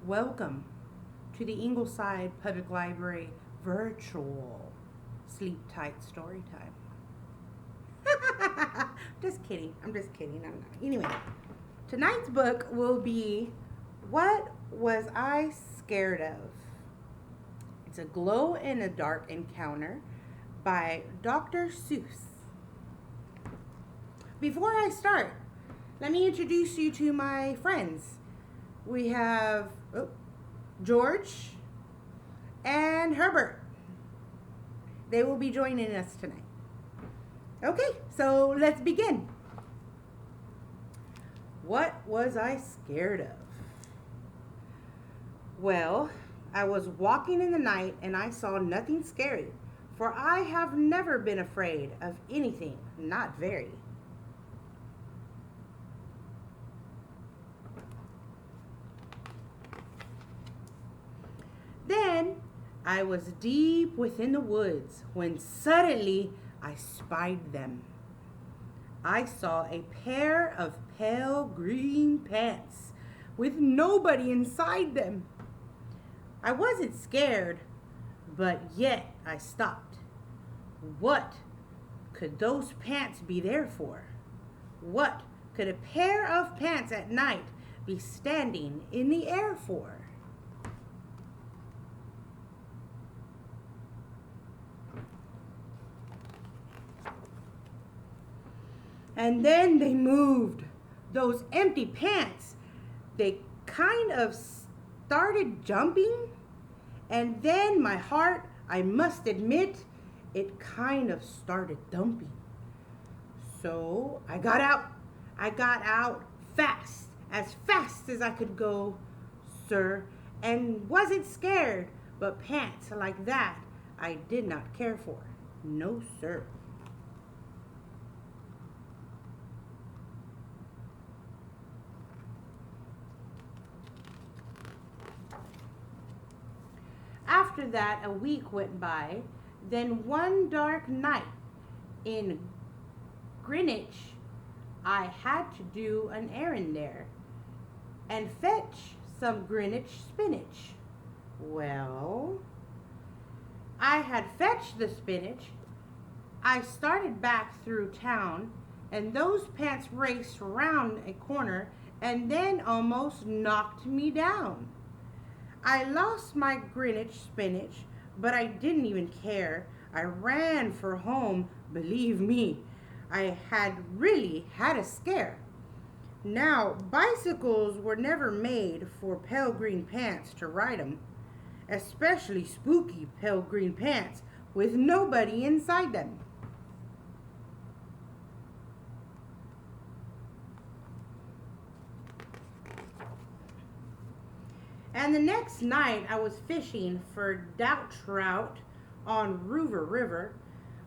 Welcome to the Ingleside Public Library virtual Sleeptight Storytime. Just kidding. I'm just kidding. I'm not. Anyway, tonight's book will be What Was I Scared of? It's a glow in the dark encounter by Dr. Seuss. Before I start, let me introduce you to my friends. We have George and Herbert. They will be joining us tonight. Okay, so let's begin. What was I scared of? Well, I was walking in the night and I saw nothing scary, for I have never been afraid of anything, not very. Then I was deep within the woods when suddenly I spied them. I saw a pair of pale green pants with nobody inside them. I wasn't scared, but yet I stopped. What could those pants be there for? What could a pair of pants at night be standing in the air for? And then they moved. Those empty pants, they kind of started jumping. And then my heart, I must admit, it kind of started thumping. So I got out. I got out fast as I could go, sir, and wasn't scared. But pants like that, I did not care for. No, sir. After that, a week went by. Then one dark night in Greenwich, I had to do an errand there and fetch some Greenwich spinach. Well, I had fetched the spinach. I started back through town, and those pants raced round a corner and then almost knocked me down. I lost my Greenwich spinach, but I didn't even care. I ran for home, believe me. I had really had a scare. Now, bicycles were never made for pale green pants to ride 'em, especially spooky pale green pants with nobody inside them. And the next night I was fishing for doubt trout on River River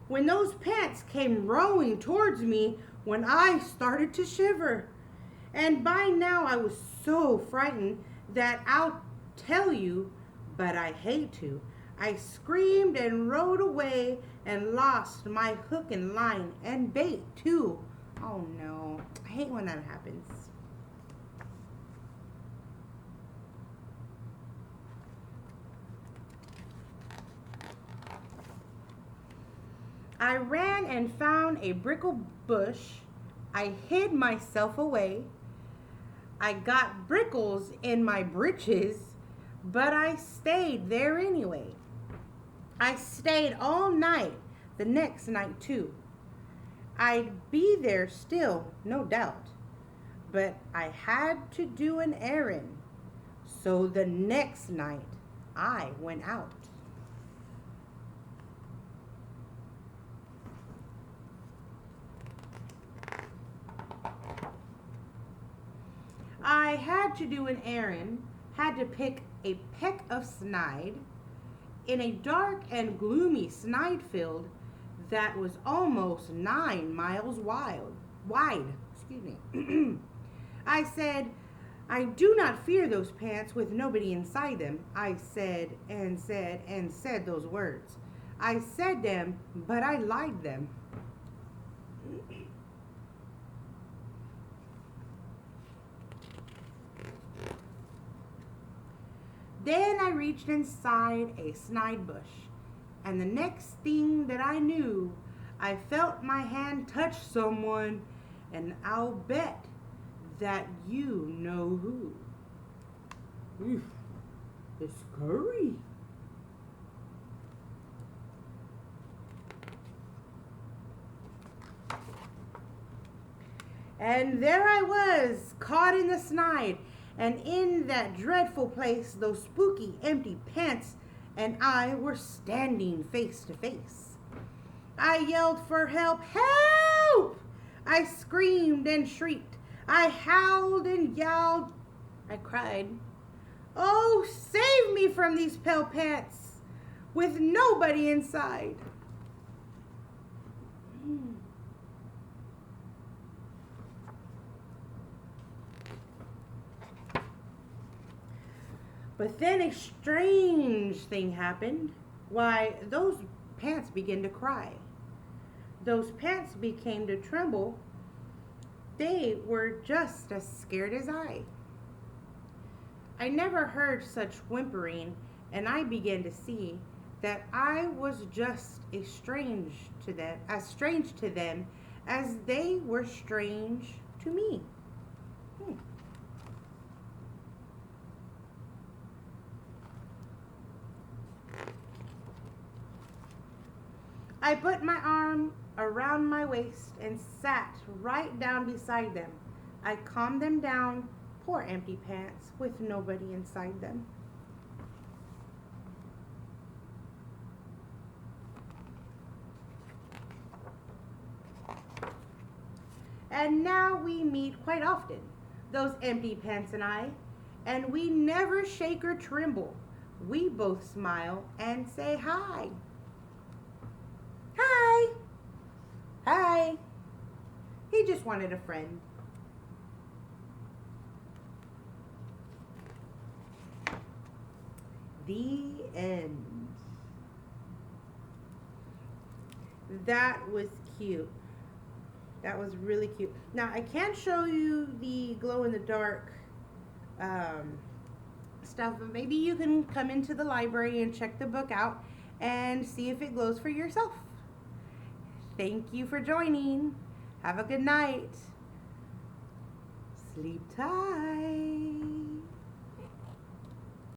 when those pants came rowing towards me when I started to shiver. And by now I was so frightened that I'll tell you, but I hate to. I screamed and rode away and lost my hook and line and bait too. Oh no, I hate when that happens. I ran and found a brickle bush. I hid myself away. I got brickles in my breeches, but I stayed there anyway. I stayed all night, the next night too. I'd be there still, no doubt, but I had to do an errand. So the next night I went out. I had to do an errand, had to pick a peck of snide in a dark and gloomy snide field that was almost 9 miles wide. Excuse me. I said, I do not fear those pants with nobody inside them. I said and said and said those words. I said them, but I lied them. Then I reached inside a snide bush, and the next thing that I knew, I felt my hand touch someone, and I'll bet that you know who. Oof, it's scary. And there I was, caught in the snide, and in that dreadful place, those spooky empty pants and I were standing face to face. I yelled for help, help! I screamed and shrieked. I howled and yowled. I cried, oh, save me from these pale pants with nobody inside. But then a strange thing happened. Why, those pants began to cry. Those pants began to tremble. They were just as scared as I. I never heard such whimpering, and I began to see that I was just as strange to them as they were strange to me. I put my arm around my waist and sat right down beside them. I calmed them down, poor empty pants with nobody inside them. And now we meet quite often, those empty pants and we never shake or tremble. We both smile and say hi. Hi. Hi. He just wanted a friend. The end. That was cute. That was really cute. Now, I can't show you the glow-in-the-dark stuff, but maybe you can come into the library and check the book out and see if it glows for yourself. Thank you for joining. Have a good night. Sleep tight.